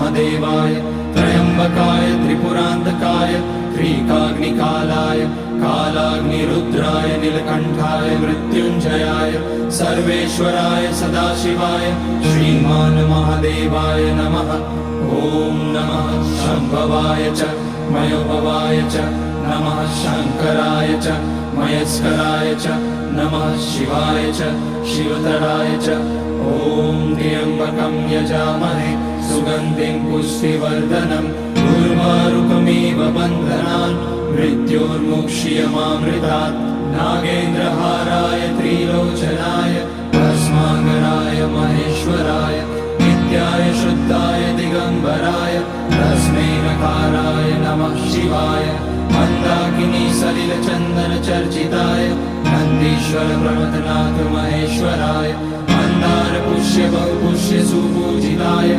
महादेवाय त्र्यंबकाय त्रिपुरांतकाय त्रिकाग्निकालाय कालाग्निरुद्राय नीलकंठाय मृत्युंजयाय सर्वेश्वराय सदाशिवाय श्रीमान महादेवाय नमः। ओम नमः शंभवाय च मयोभवाय च नमः शंकराय च मयस्कराय च नमः शिवाय च शिवतराय च। ओम त्र्यंबकं यजामहे सुगंधिं पुष्टिवर्धनम् उर्वारुकमिव बन्धनान् मृत्योर्मुक्षीयमामृतात्। नागेन्द्रहाराय त्रिलोचनाय भस्मांगराय महेश्वराय नित्याय शुद्धाय दिगंबराय तस्मै नकाराय नमः शिवाय। मंदाकिनी सलिल चंदन चर्चिताय नंदीश्वर प्रमथनाथ महेश्वराय मंदार पुष्य बहुपुष्य सुपूजिताय